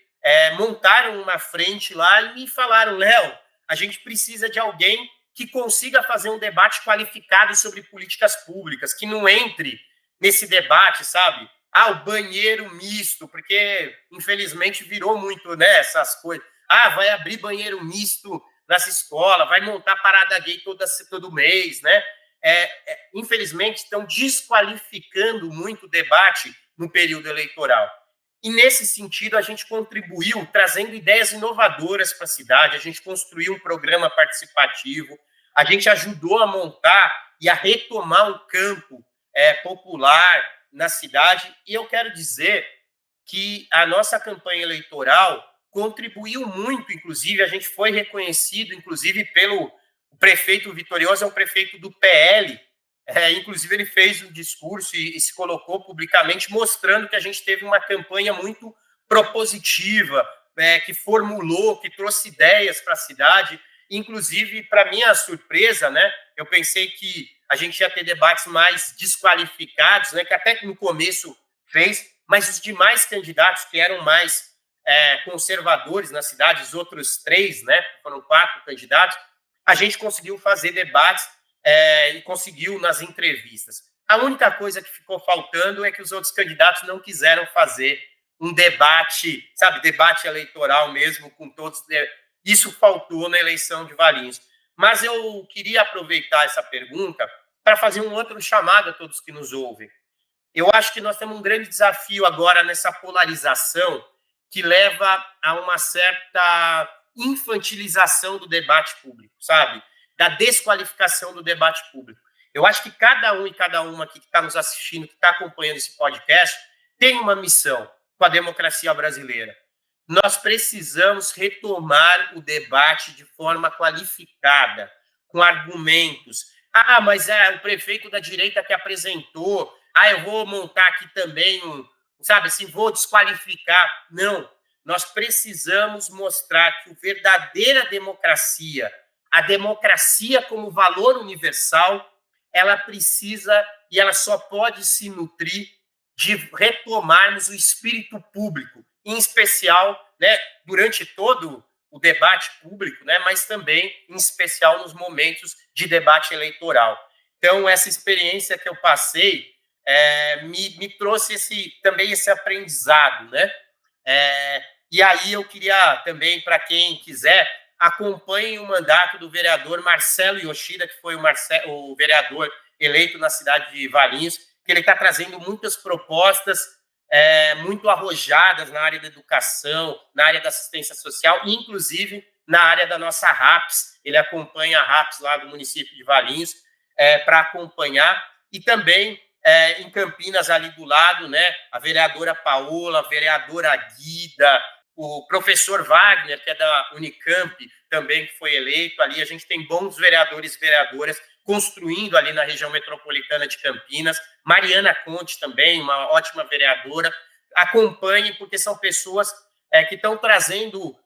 montaram uma frente lá e me falaram, Léo, a gente precisa de alguém que consiga fazer um debate qualificado sobre políticas públicas, que não entre nesse debate, sabe? O banheiro misto, porque, infelizmente, virou muito, né, essas coisas. Vai abrir banheiro misto nas escolas, vai montar parada gay todo mês, né? Infelizmente, estão desqualificando muito o debate no período eleitoral. E, nesse sentido, a gente contribuiu trazendo ideias inovadoras para a cidade, a gente construiu um programa participativo, a gente ajudou a montar e a retomar um campo popular na cidade, e eu quero dizer que a nossa campanha eleitoral contribuiu muito, inclusive, a gente foi reconhecido, inclusive, pelo prefeito vitorioso, é um prefeito do PL, inclusive ele fez um discurso e se colocou publicamente mostrando que a gente teve uma campanha muito propositiva, que formulou, que trouxe ideias para a cidade, inclusive, para minha surpresa, né, eu pensei que a gente ia ter debates mais desqualificados, né, que até no começo fez, mas os demais candidatos que eram mais conservadores na cidade, os outros 3, né, foram 4 candidatos, a gente conseguiu fazer debates e conseguiu nas entrevistas. A única coisa que ficou faltando é que os outros candidatos não quiseram fazer um debate, sabe, debate eleitoral mesmo, com todos. Isso faltou na eleição de Valinhos. Mas eu queria aproveitar essa pergunta para fazer um outro chamado a todos que nos ouvem. Eu acho que nós temos um grande desafio agora nessa polarização que leva a uma certa infantilização do debate público, sabe? Da desqualificação do debate público. Eu acho que cada um e cada uma que está nos assistindo, que está acompanhando esse podcast, tem uma missão com a democracia brasileira. Nós precisamos retomar o debate de forma qualificada, com argumentos. Mas o prefeito da direita que apresentou, eu vou montar aqui também sabe assim, vou desqualificar. Não, nós precisamos mostrar que a verdadeira democracia, a democracia como valor universal, ela precisa e ela só pode se nutrir de retomarmos o espírito público, em especial, né, durante todo o debate público, né, mas também, em especial, nos momentos de debate eleitoral. Então, essa experiência que eu passei me trouxe também esse aprendizado, né? E aí eu queria também, para quem quiser, acompanhe o mandato do vereador Marcelo Yoshida, que foi o vereador eleito na cidade de Valinhos, que ele está trazendo muitas propostas muito arrojadas na área da educação, na área da assistência social, inclusive na área da nossa RAPS. Ele acompanha a RAPS lá do município de Valinhos para acompanhar. E também em Campinas, ali do lado, né, a vereadora Paola, a vereadora Guida, o professor Wagner, que é da Unicamp, também que foi eleito ali. A gente tem bons vereadores e vereadoras construindo ali na região metropolitana de Campinas. Mariana Conte também, uma ótima vereadora. Acompanhe, porque são pessoas que estão trazendo,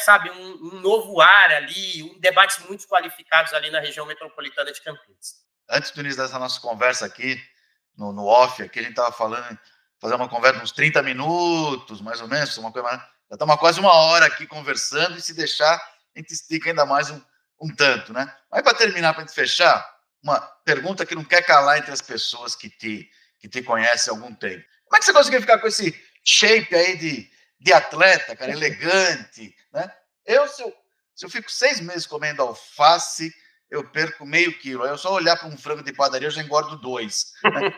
sabe, um novo ar ali, debates muito qualificados ali na região metropolitana de Campinas. Antes do início dessa nossa conversa aqui, no off, aqui a gente estava falando, fazer uma conversa uns 30 minutos, mais ou menos, uma coisa mais... Já estamos quase uma hora aqui conversando, e se deixar, a gente estica ainda mais um tanto, né? Mas para terminar, para a gente fechar, uma pergunta que não quer calar entre as pessoas que te conhecem há algum tempo. Como é que você conseguiu ficar com esse shape aí de atleta, cara, elegante, né? Se eu fico 6 meses comendo alface, eu perco meio quilo. Aí eu só olhar para um frango de padaria, eu já engordo 2. Né?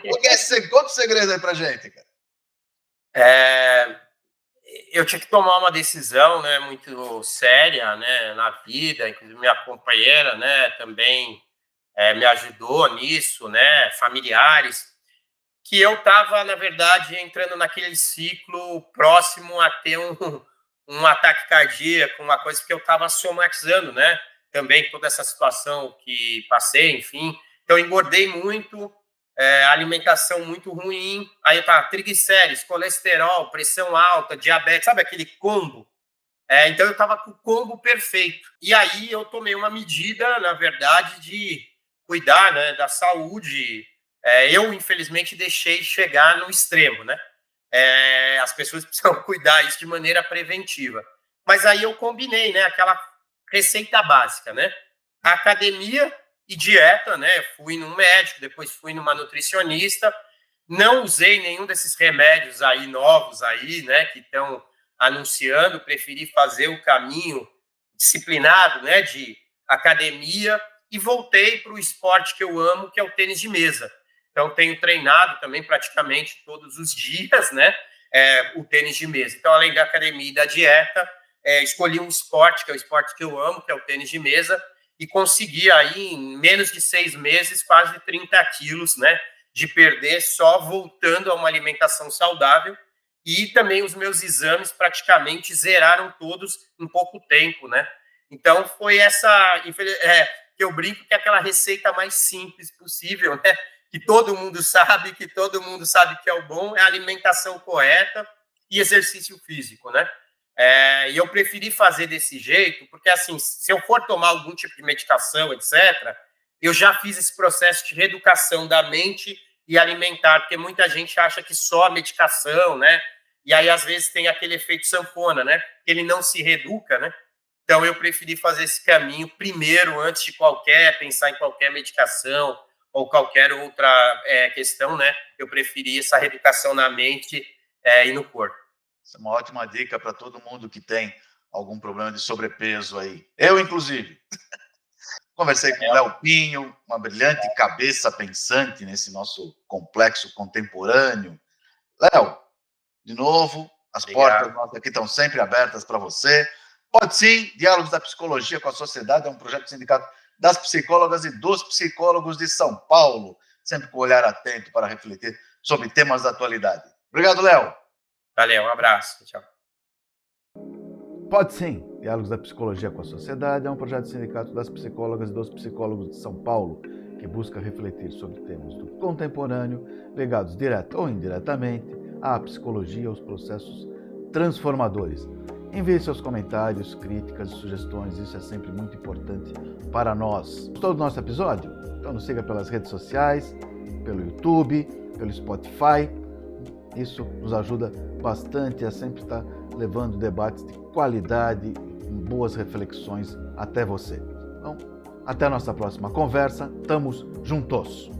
Conta o segredo aí pra gente, cara. Eu tinha que tomar uma decisão, né, muito séria, né, na vida. Inclusive minha companheira, né, também me ajudou nisso, né, familiares, que eu estava, na verdade, entrando naquele ciclo próximo a ter um ataque cardíaco, uma coisa que eu estava somatizando, né, também toda essa situação que passei, enfim. Então, engordei muito, alimentação muito ruim, aí eu tava triglicérides, colesterol, pressão alta, diabetes, sabe aquele combo? Então, eu estava com o combo perfeito. E aí, eu tomei uma medida, na verdade, de cuidar, né, da saúde. Eu, infelizmente, deixei chegar no extremo, né? As pessoas precisam cuidar isso de maneira preventiva. Mas aí eu combinei, né, aquela receita básica, né? Academia e dieta, né? Fui num médico, depois fui numa nutricionista. Não usei nenhum desses remédios aí novos aí, né, que estão anunciando. Preferi fazer o caminho disciplinado, né, de academia, e voltei para o esporte que eu amo, que é o tênis de mesa. Então, tenho treinado também praticamente todos os dias, né, o tênis de mesa. Então, além da academia e da dieta, escolhi um esporte, que é o esporte que eu amo, que é o tênis de mesa, e consegui aí, em menos de 6 meses, quase 30 quilos, né, de perder só voltando a uma alimentação saudável. E também os meus exames praticamente zeraram todos em pouco tempo, né? Então, foi essa... que eu brinco que é aquela receita mais simples possível, né? Que todo mundo sabe que é o bom, é a alimentação correta e exercício físico, né? E eu preferi fazer desse jeito, porque, assim, se eu for tomar algum tipo de medicação, etc., eu já fiz esse processo de reeducação da mente e alimentar, porque muita gente acha que só a medicação, né? E aí, às vezes, tem aquele efeito sanfona, né? Ele não se reeduca, né? Então, eu preferi fazer esse caminho primeiro, antes de pensar em qualquer medicação ou qualquer outra questão, né? Eu preferi essa reeducação na mente e no corpo. Essa é uma ótima dica para todo mundo que tem algum problema de sobrepeso aí. Eu, inclusive. Conversei com o Léo Pinho, uma brilhante cabeça pensante nesse nosso complexo contemporâneo. Léo, de novo, as portas nossas aqui estão sempre abertas para você. Pode sim, Diálogos da Psicologia com a Sociedade é um projeto do Sindicato das Psicólogas e dos Psicólogos de São Paulo, sempre com o olhar atento para refletir sobre temas da atualidade. Obrigado, Léo. Valeu, um abraço. Tchau. Pode sim, Diálogos da Psicologia com a Sociedade é um projeto do Sindicato das Psicólogas e dos Psicólogos de São Paulo, que busca refletir sobre temas do contemporâneo, ligados direta ou indiretamente à psicologia e aos processos transformadores. Envie seus comentários, críticas e sugestões, isso é sempre muito importante para nós. Gostou do nosso episódio? Então nos siga pelas redes sociais, pelo YouTube, pelo Spotify. Isso nos ajuda bastante a sempre estar levando debates de qualidade, boas reflexões até você. Então, até a nossa próxima conversa. Estamos juntos!